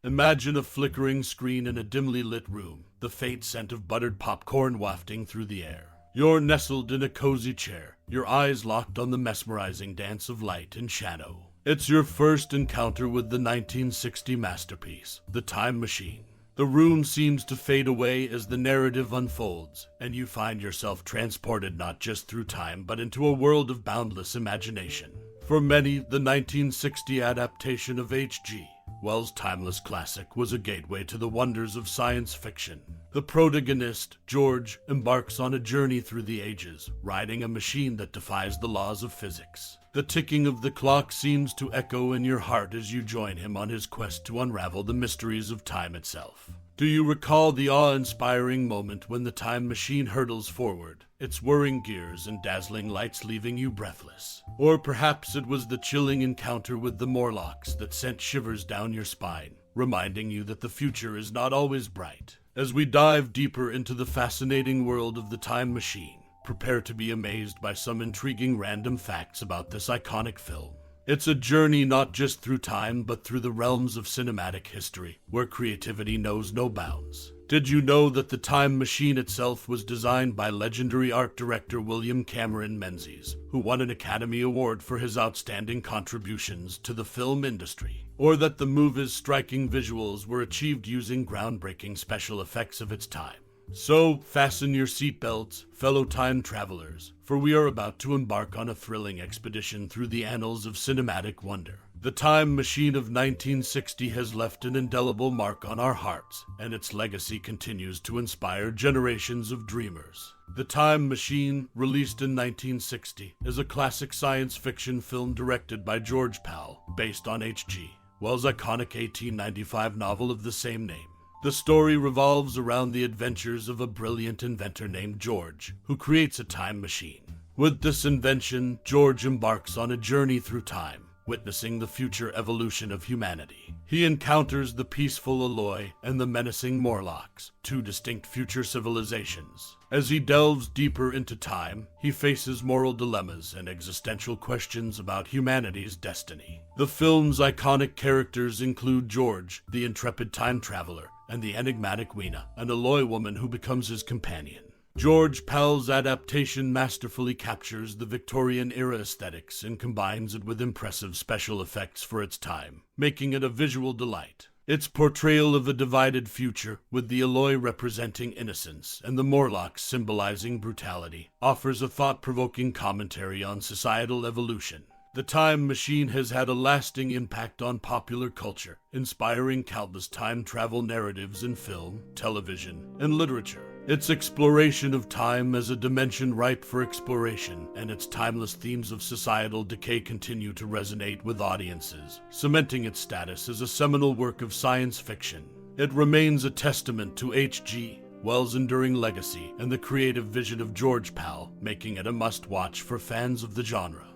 Imagine a flickering screen in a dimly lit room, the faint scent of buttered popcorn wafting through the air. You're nestled in a cozy chair, your eyes locked on the mesmerizing dance of light and shadow. It's your first encounter with the 1960 masterpiece, The Time Machine. The room seems to fade away as the narrative unfolds, and you find yourself transported not just through time but into a world of boundless imagination. For many, the 1960 adaptation of H.G. Wells' timeless classic was a gateway to the wonders of science fiction. The protagonist, George, embarks on a journey through the ages, riding a machine that defies the laws of physics. The ticking of the clock seems to echo in your heart as you join him on his quest to unravel the mysteries of time itself. Do you recall the awe-inspiring moment when the time machine hurtles forward, its whirring gears and dazzling lights leaving you breathless? Or perhaps it was the chilling encounter with the Morlocks that sent shivers down your spine, reminding you that the future is not always bright. As we dive deeper into the fascinating world of the time machine, prepare to be amazed by some intriguing random facts about this iconic film. It's a journey not just through time, but through the realms of cinematic history, where creativity knows no bounds. Did you know that the Time Machine itself was designed by legendary art director William Cameron Menzies, who won an Academy Award for his outstanding contributions to the film industry? Or that the movie's striking visuals were achieved using groundbreaking special effects of its time? So, fasten your seatbelts, fellow time travelers, for we are about to embark on a thrilling expedition through the annals of cinematic wonder. The Time Machine of 1960 has left an indelible mark on our hearts, and its legacy continues to inspire generations of dreamers. The Time Machine, released in 1960, is a classic science fiction film directed by George Powell, based on H.G. Wells' iconic 1895 novel of the same name. The story revolves around the adventures of a brilliant inventor named George, who creates a time machine. With this invention, George embarks on a journey through time, witnessing the future evolution of humanity. He encounters the peaceful Eloi and the menacing Morlocks, two distinct future civilizations. As he delves deeper into time, he faces moral dilemmas and existential questions about humanity's destiny. The film's iconic characters include George, the intrepid time traveler, and the enigmatic Weena, an Eloi woman who becomes his companion. George Powell's adaptation masterfully captures the Victorian-era aesthetics and combines it with impressive special effects for its time, making it a visual delight. Its portrayal of a divided future, with the Eloi representing innocence and the Morlocks symbolizing brutality, offers a thought-provoking commentary on societal evolution. The Time Machine has had a lasting impact on popular culture, inspiring countless time travel narratives in film, television, and literature. Its exploration of time as a dimension ripe for exploration, and its timeless themes of societal decay continue to resonate with audiences, cementing its status as a seminal work of science fiction. It remains a testament to H.G. Wells' enduring legacy and the creative vision of George Powell, making it a must-watch for fans of the genre.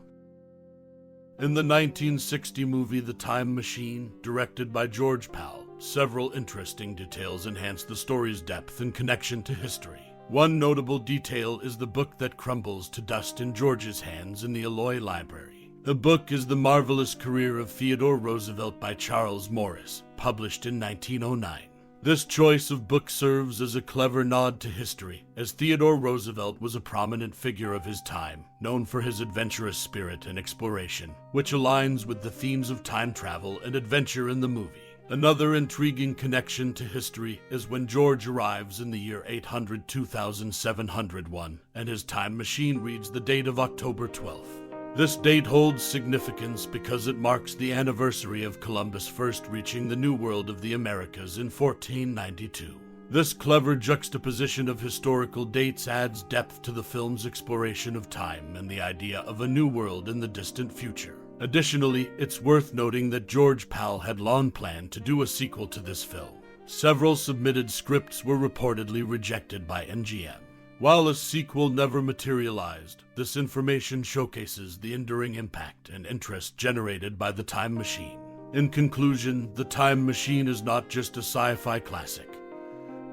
In the 1960 movie The Time Machine, directed by George Powell, several interesting details enhance the story's depth and connection to history. One notable detail is the book that crumbles to dust in George's hands in the Eloi Library. The book is The Marvelous Career of Theodore Roosevelt by Charles Morris, published in 1909. This choice of book serves as a clever nod to history, as Theodore Roosevelt was a prominent figure of his time, known for his adventurous spirit and exploration, which aligns with the themes of time travel and adventure in the movie. Another intriguing connection to history is when George arrives in the year 800-2701, and his time machine reads the date of October 12th. This date holds significance because it marks the anniversary of Columbus first reaching the New World of the Americas in 1492. This clever juxtaposition of historical dates adds depth to the film's exploration of time and the idea of a new world in the distant future. Additionally, it's worth noting that George Powell had long planned to do a sequel to this film. Several submitted scripts were reportedly rejected by MGM. While a sequel never materialized, this information showcases the enduring impact and interest generated by The Time Machine. In conclusion, The Time Machine is not just a sci-fi classic.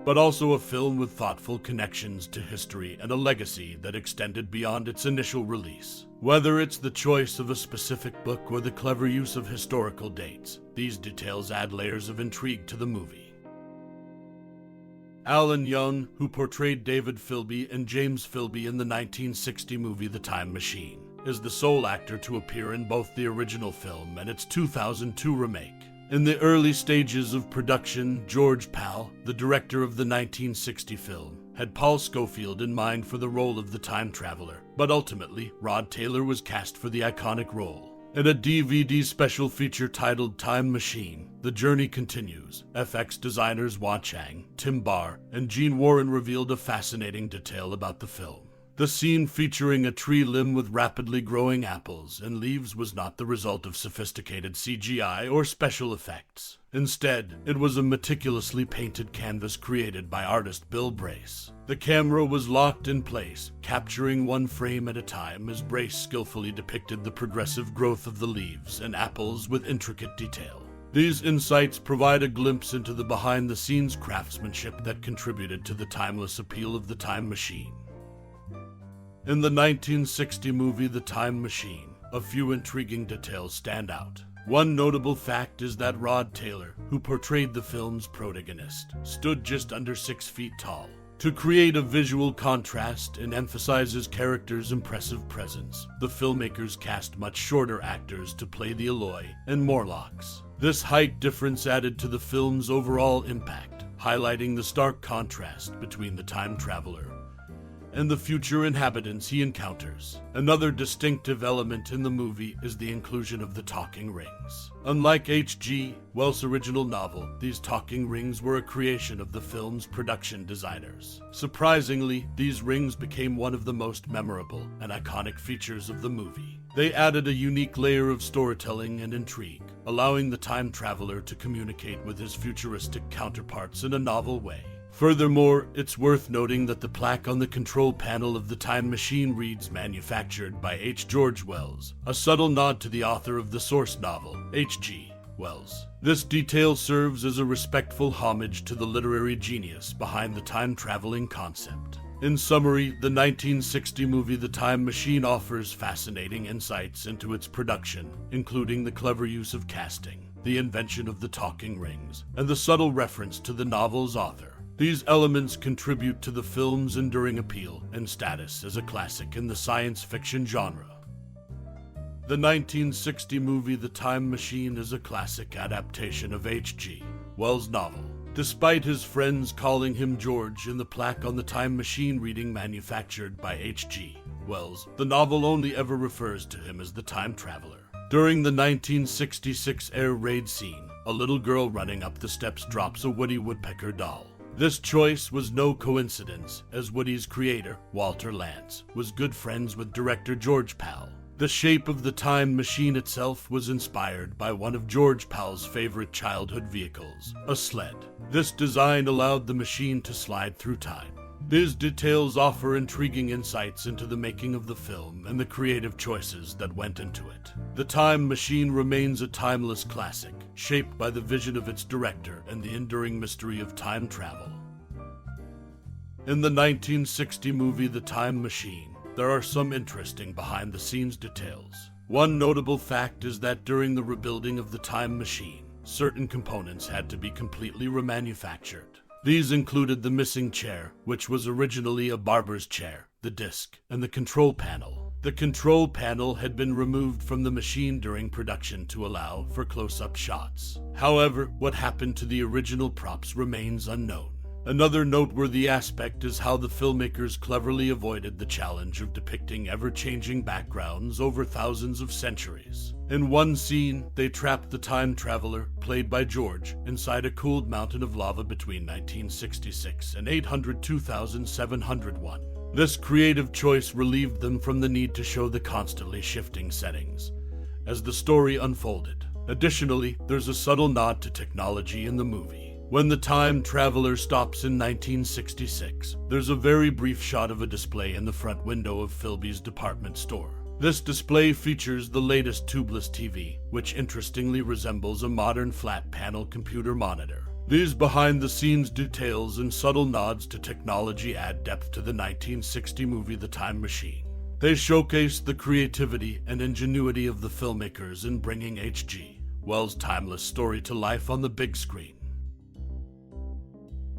but also a film with thoughtful connections to history and a legacy that extended beyond its initial release. Whether it's the choice of a specific book or the clever use of historical dates, these details add layers of intrigue to the movie. Alan Young, who portrayed David Filby and James Filby in the 1960 movie The Time Machine, is the sole actor to appear in both the original film and its 2002 remake. In the early stages of production, George Powell, the director of the 1960 film, had Paul Scofield in mind for the role of the time traveler, but ultimately, Rod Taylor was cast for the iconic role. In a DVD special feature titled Time Machine, The Journey Continues, FX designers Watchett, Tim Barr, and Gene Warren revealed a fascinating detail about the film. The scene featuring a tree limb with rapidly growing apples and leaves was not the result of sophisticated CGI or special effects. Instead, it was a meticulously painted canvas created by artist Bill Brace. The camera was locked in place, capturing one frame at a time as Brace skillfully depicted the progressive growth of the leaves and apples with intricate detail. These insights provide a glimpse into the behind-the-scenes craftsmanship that contributed to the timeless appeal of the Time Machine. In the 1960 movie The Time Machine, a few intriguing details stand out. One notable fact is that Rod Taylor, who portrayed the film's protagonist, stood just under 6 feet tall. To create a visual contrast and emphasize his character's impressive presence, the filmmakers cast much shorter actors to play the Eloi and Morlocks. This height difference added to the film's overall impact, highlighting the stark contrast between the time traveler and the future inhabitants he encounters. Another distinctive element in the movie is the inclusion of the talking rings. Unlike H.G. Wells' original novel, these talking rings were a creation of the film's production designers. Surprisingly, these rings became one of the most memorable and iconic features of the movie. They added a unique layer of storytelling and intrigue, allowing the time traveler to communicate with his futuristic counterparts in a novel way. Furthermore, it's worth noting that the plaque on the control panel of the Time Machine reads "Manufactured by H. George Wells," a subtle nod to the author of the source novel, H.G. Wells. This detail serves as a respectful homage to the literary genius behind the time-traveling concept. In summary, the 1960 movie The Time Machine offers fascinating insights into its production, including the clever use of casting, the invention of the talking rings, and the subtle reference to the novel's author. These elements contribute to the film's enduring appeal and status as a classic in the science fiction genre. The 1960 movie The Time Machine is a classic adaptation of H.G. Wells' novel. Despite his friends calling him George in the plaque on the Time Machine reading "Manufactured by H.G. Wells," the novel only ever refers to him as the time traveler. During the 1966 air raid scene, a little girl running up the steps drops a Woody Woodpecker doll. This choice was no coincidence, as Woody's creator, Walter Lantz, was good friends with director George Powell. The shape of the time machine itself was inspired by one of George Powell's favorite childhood vehicles, a sled. This design allowed the machine to slide through time. These details offer intriguing insights into the making of the film and the creative choices that went into it. The Time Machine remains a timeless classic, shaped by the vision of its director and the enduring mystery of time travel. In the 1960 movie The Time Machine, there are some interesting behind-the-scenes details. One notable fact is that during the rebuilding of the Time Machine, certain components had to be completely remanufactured. These included the missing chair, which was originally a barber's chair, the disc, and the control panel. The control panel had been removed from the machine during production to allow for close-up shots. However, what happened to the original props remains unknown. Another noteworthy aspect is how the filmmakers cleverly avoided the challenge of depicting ever-changing backgrounds over thousands of centuries. In one scene, they trapped the time traveler, played by George, inside a cooled mountain of lava between 1966 and 802,701. This creative choice relieved them from the need to show the constantly shifting settings as the story unfolded. Additionally, there's a subtle nod to technology in the movie. When the time traveler stops in 1966, there's a very brief shot of a display in the front window of Filby's department store. This display features the latest tubeless TV, which interestingly resembles a modern flat-panel computer monitor. These behind-the-scenes details and subtle nods to technology add depth to the 1960 movie The Time Machine. They showcase the creativity and ingenuity of the filmmakers in bringing H.G. Wells' timeless story to life on the big screen.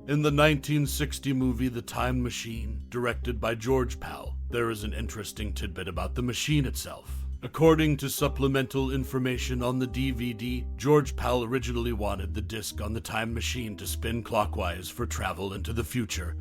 In the 1960 movie The Time Machine, directed by George Powell, there is an interesting tidbit about the machine itself. According to supplemental information on the DVD, George Powell originally wanted the disc on the time machine to spin clockwise for travel into the future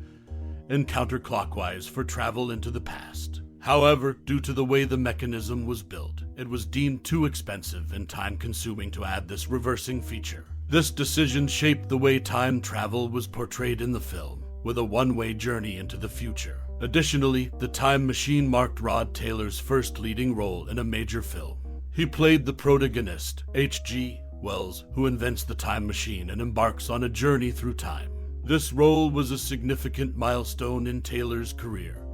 and counterclockwise for travel into the past. However, due to the way the mechanism was built, it was deemed too expensive and time-consuming to add this reversing feature. This decision shaped the way time travel was portrayed in the film, with a one-way journey into the future. Additionally, The Time Machine marked Rod Taylor's first leading role in a major film. He played the protagonist, H.G. Wells, who invents the time machine and embarks on a journey through time. This role was a significant milestone in Taylor's career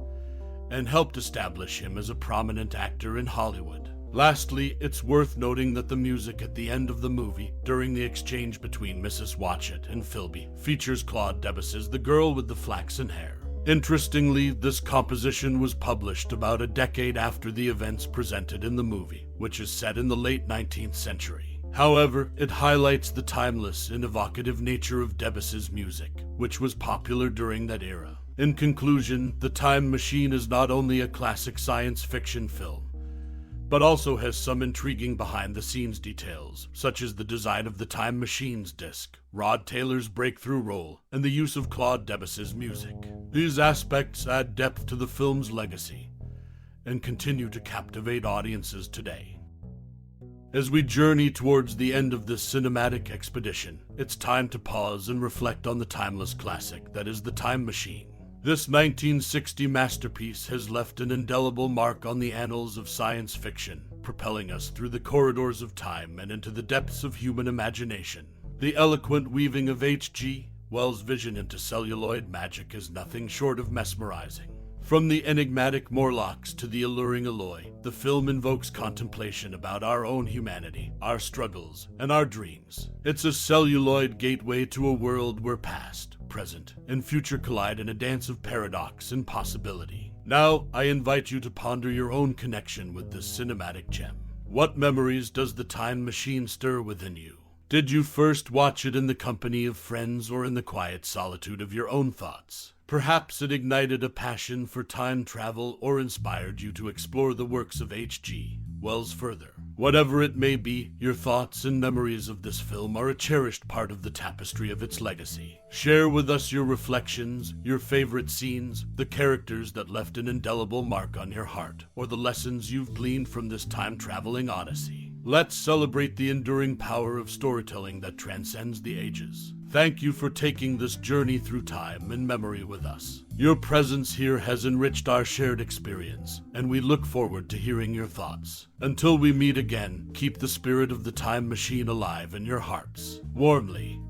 and helped establish him as a prominent actor in Hollywood. Lastly, it's worth noting that the music at the end of the movie, during the exchange between Mrs. Watchett and Filby, features Claude Debussy's The Girl with the Flaxen Hair. Interestingly, this composition was published about a decade after the events presented in the movie, which is set in the late 19th century. However, it highlights the timeless and evocative nature of Debussy's music, which was popular during that era. In conclusion, The Time Machine is not only a classic science fiction film, but also has some intriguing behind-the-scenes details, such as the design of the Time Machine's disc, Rod Taylor's breakthrough role, and the use of Claude Debussy's music. These aspects add depth to the film's legacy and continue to captivate audiences today. As we journey towards the end of this cinematic expedition, it's time to pause and reflect on the timeless classic that is The Time Machine. This 1960 masterpiece has left an indelible mark on the annals of science fiction, propelling us through the corridors of time and into the depths of human imagination. The eloquent weaving of H.G. Wells' vision into celluloid magic is nothing short of mesmerizing. From the enigmatic Morlocks to the alluring Eloi, the film invokes contemplation about our own humanity, our struggles, and our dreams. It's a celluloid gateway to a world where past, present, and future collide in a dance of paradox and possibility. Now, I invite you to ponder your own connection with this cinematic gem. What memories does The Time Machine stir within you? Did you first watch it in the company of friends or in the quiet solitude of your own thoughts? Perhaps it ignited a passion for time travel or inspired you to explore the works of H.G. Wells further. Whatever it may be, your thoughts and memories of this film are a cherished part of the tapestry of its legacy. Share with us your reflections, your favorite scenes, the characters that left an indelible mark on your heart, or the lessons you've gleaned from this time-traveling odyssey. Let's celebrate the enduring power of storytelling that transcends the ages. Thank you for taking this journey through time and memory with us. Your presence here has enriched our shared experience, and we look forward to hearing your thoughts. Until we meet again, keep the spirit of the time machine alive in your hearts. Warmly,